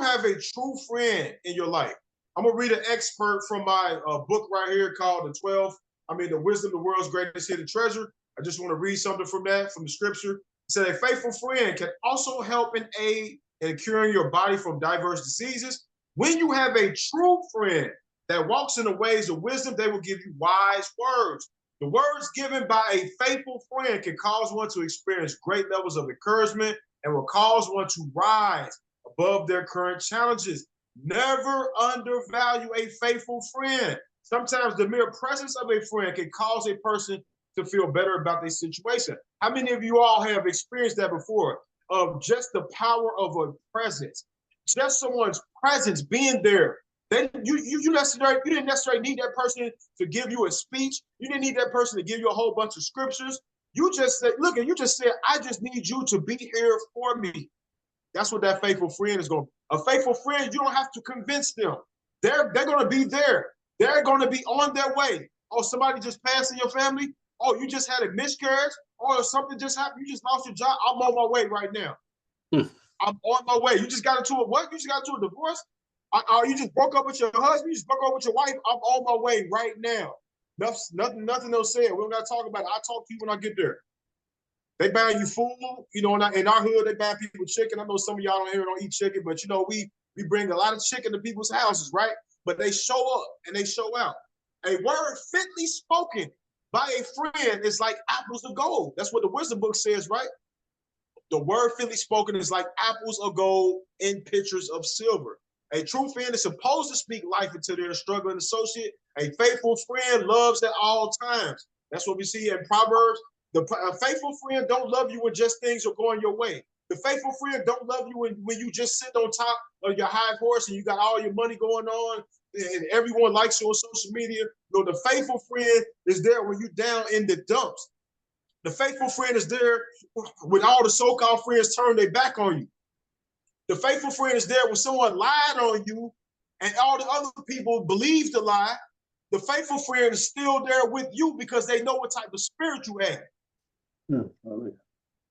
you have a true friend in your life, I'm gonna read an excerpt from my book right here called The Wisdom, the World's Greatest Hidden Treasure. I just want to read something from that, from the scripture. It said, a faithful friend can also help and aid in curing your body from diverse diseases. When you have a true friend that walks in the ways of wisdom, they will give you wise words. The words given by a faithful friend can cause one to experience great levels of encouragement and will cause one to rise above their current challenges. Never undervalue a faithful friend. Sometimes the mere presence of a friend can cause a person to feel better about their situation. How many of you all have experienced that before? Of just the power of a presence, just someone's presence being there. Then you didn't necessarily need that person to give you a speech. You didn't need that person to give you a whole bunch of scriptures. You just said, look, and you just said, I just need you to be here for me. That's what that faithful friend is going to. A faithful friend, you don't have to convince them. They're going to be there. They're going to be on their way. Oh, somebody just passed in your family. Oh, you just had a miscarriage. Or something just happened. You just lost your job. I'm on my way right now. I'm on my way. You just got into a what? You just got into a divorce? You just broke up with your husband? You just broke up with your wife? I'm on my way right now. Nothing else said. We don't got to talk about it. I'll talk to you when I get there. They buying you food, you know, in our hood, they buy people chicken. I know some of y'all don't hear don't eat chicken, but you know, we bring a lot of chicken to people's houses, right? But they show up and they show out. A word fitly spoken by a friend is like apples of gold. That's what the wisdom book says, right? The word fitly spoken is like apples of gold in pitchers of silver. A true friend is supposed to speak life into their struggling associate. A faithful friend loves at all times. That's what we see in Proverbs. A faithful friend don't love you when just things are going your way. The faithful friend don't love you when you just sit on top of your high horse and you got all your money going on and everyone likes you on social media. No, the faithful friend is there when you're down in the dumps. The faithful friend is there when all the so-called friends turn their back on you. The faithful friend is there when someone lied on you and all the other people believe the lie. The faithful friend is still there with you because they know what type of spirit you have.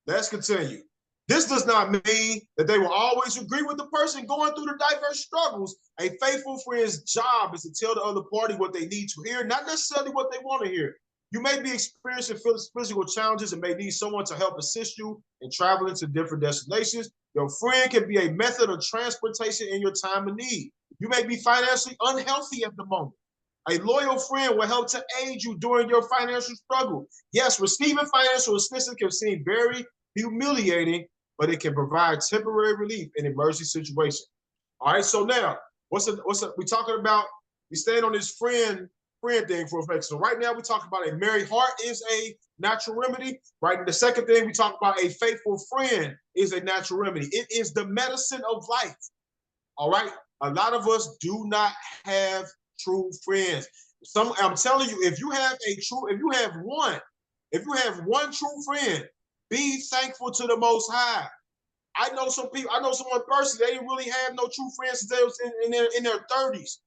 Let's continue. This does not mean that they will always agree with the person going through the diverse struggles. A faithful friend's job is to tell the other party what they need to hear, not necessarily what they want to hear. You may be experiencing physical challenges and may need someone to help assist you in traveling to different destinations. Your friend can be a method of transportation in your time of need. You may be financially unhealthy at the moment. A loyal friend will help to aid you during your financial struggle. Yes, receiving financial assistance can seem very humiliating, but it can provide temporary relief in emergency situations. All right, so now, we talking about, we staying on this friend thing for a second. So right now we talk about a merry heart is a natural remedy. Right, the second thing we talk about, a faithful friend is a natural remedy. It is the medicine of life. All right, a lot of us do not have true friends. I'm telling you, if you have one true friend, be thankful to the Most High. I know someone personally, they didn't really have no true friends since they was in their 30s.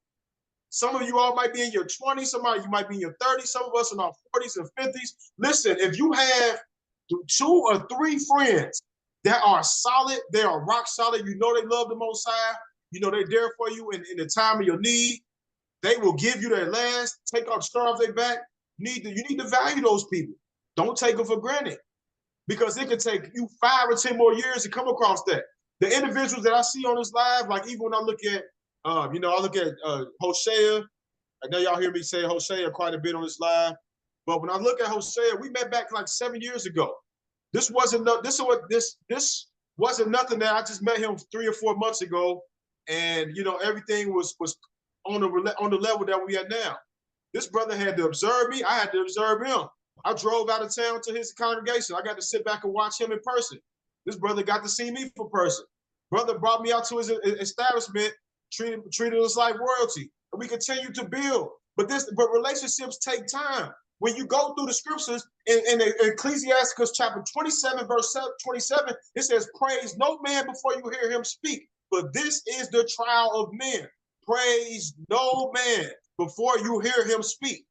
Some of you all might be in your 20s, some of you might be in your 30s, some of us in our 40s and 50s. Listen, if you have 2 or 3 friends that are solid, they are rock solid, you know they love the Most High, you know they're there for you in the time of your need, they will give you their last, take off, start off their back. You need to value those people. Don't take them for granted, because it could take you 5 or 10 more years to come across that. The individuals that I see on this live, like even when I look at, I look at Hosea. I know y'all hear me say Hosea quite a bit on this live, but when I look at Hosea, we met back like 7 years ago. This wasn't nothing that I just met him 3 or 4 months ago, and everything was on the level that we are now. This brother had to observe me. I had to observe him. I drove out of town to his congregation. I got to sit back and watch him in person. This brother got to see me for person. Brother brought me out to his establishment, treated us like royalty. And we continue to build. But relationships take time. When you go through the scriptures in Ecclesiastes chapter 27, verse 27, it says, praise no man before you hear him speak. But this is the trial of men. Praise no man before you hear him speak.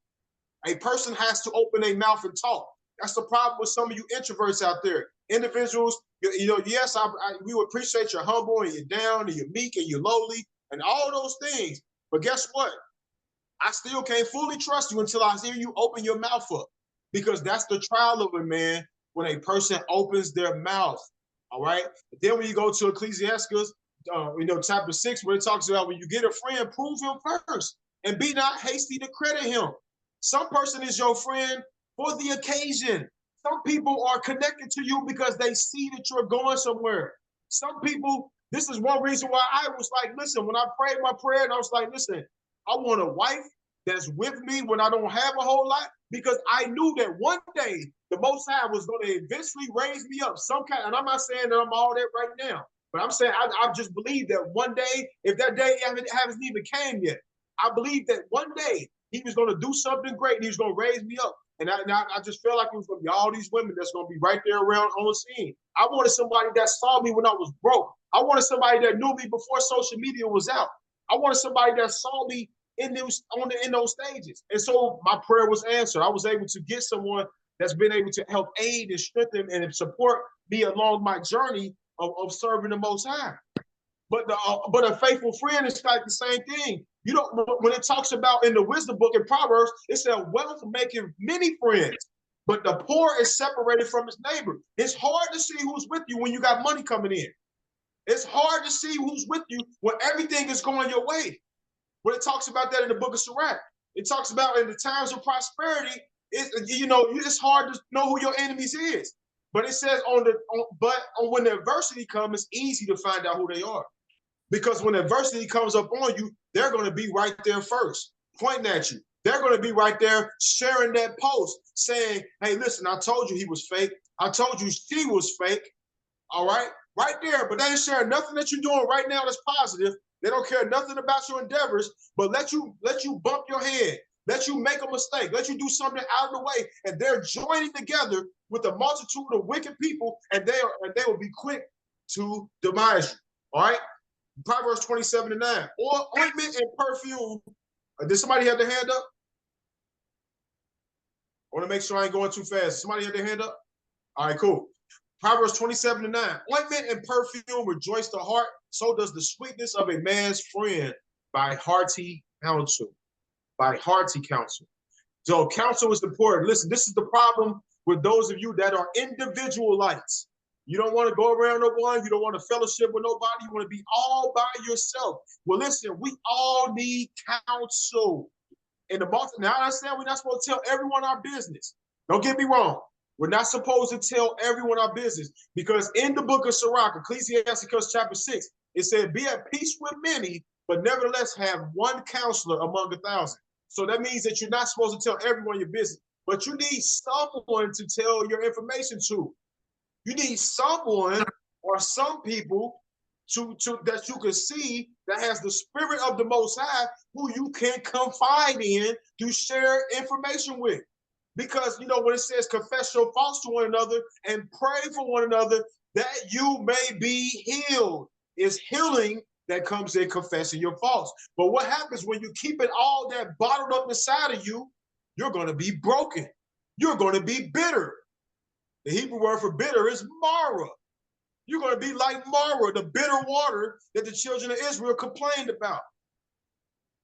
A person has to open their mouth and talk. That's the problem with some of you introverts out there. Individuals Yes, we would appreciate you're humble and you're down and you're meek and you're lowly and all those things. But guess what? I still can't fully trust you until I hear you open your mouth up, because that's the trial of a man, when a person opens their mouth. All right. Then when you go to Ecclesiastes, chapter 6, where it talks about when you get a friend, prove him first and be not hasty to credit him. Some person is your friend for the occasion. Some people are connected to you because they see that you're going somewhere. Some people, this is one reason why I was like, listen, when I prayed my prayer, and I was like, listen, I want a wife that's with me when I don't have a whole lot, because I knew that one day the Most High was going to eventually raise me up some kind. And I'm not saying that I'm all that right now, but I'm saying I just believe that one day, if that day hasn't even came yet, I believe that one day he was going to do something great. And he was going to raise me up. And I just felt like it was going to be all these women that's going to be right there around on the scene. I wanted somebody that saw me when I was broke. I wanted somebody that knew me before social media was out. I wanted somebody that saw me in those stages. And so my prayer was answered. I was able to get someone that's been able to help aid and strengthen and support me along my journey of serving the Most High. But a faithful friend is like the same thing. You don't, when it talks about in the wisdom book in Proverbs, it said wealth making many friends, but the poor is separated from his neighbor. It's hard to see who's with you when you got money coming in. It's hard to see who's with you when everything is going your way. When it talks about that in the book of Sirach, it talks about in the times of prosperity, it's hard to know who your enemies is. But it says when the adversity comes, it's easy to find out who they are. Because when adversity comes up on you, they're going to be right there first, pointing at you. They're going to be right there sharing that post saying, hey, listen, I told you he was fake. I told you she was fake. All right, right there. But they ain't sharing nothing that you're doing right now that's positive. They don't care nothing about your endeavors, but let you bump your head, let you make a mistake, let you do something out of the way, and they're joining together with a multitude of wicked people, and they will be quick to demise you. All right. Proverbs 27:9. Or ointment and perfume. Did somebody have their hand up? I want to make sure I ain't going too fast. Somebody had their hand up? All right, cool. Proverbs 27:9. Ointment and perfume rejoice the heart. So does the sweetness of a man's friend by hearty counsel. By hearty counsel. So counsel is important. Listen, this is the problem with those of you that are individualites. You don't want to go around no one. You don't want to fellowship with nobody. You want to be all by yourself. Well, listen, we all need counsel. Now, I understand we're not supposed to tell everyone our business. Don't get me wrong. We're not supposed to tell everyone our business, because in the book of Sirach, Ecclesiastes chapter 6, it said, be at peace with many, but nevertheless have one counselor among 1,000. So that means that you're not supposed to tell everyone your business, but you need someone to tell your information to. You need someone or some people to that you can see that has the spirit of the Most High, who you can confide in to share information with. Because, when it says confess your faults to one another and pray for one another that you may be healed, it's healing that comes in confessing your faults. But what happens when you keep it all that bottled up inside of you? You're going to be broken. You're going to be bitter. The Hebrew word for bitter is mara. You're going to be like Mara, the bitter water that the children of Israel complained about.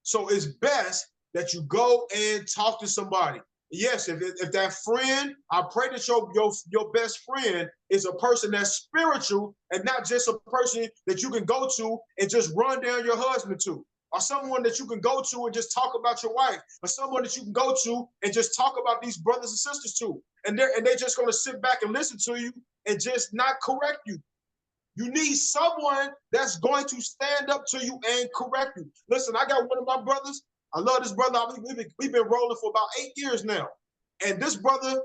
So it's best that you go and talk to somebody. Yes, if that friend, I pray that your best friend is a person that's spiritual and not just a person that you can go to and just run down your husband to, or someone that you can go to and just talk about your wife, or someone that you can go to and just talk about these brothers and sisters to, and they're just going to sit back and listen to you and just not correct you. You need someone that's going to stand up to you and correct you. Listen, I got one of my brothers. I love this brother. We've been rolling for about 8 years now. And this brother,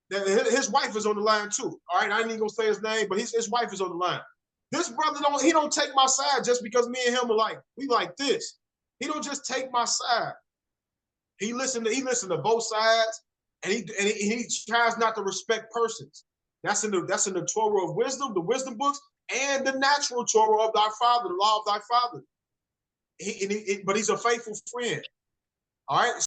his wife is on the line too. All right, I ain't even gonna say his name, but his wife is on the line. This brother don't take my side just because me and him are we like this. He don't just take my side. He listen to both sides, and he tries not to respect persons. That's in the Torah of wisdom, the wisdom books, and the natural Torah of thy father, the law of thy father. But he's a faithful friend. All right.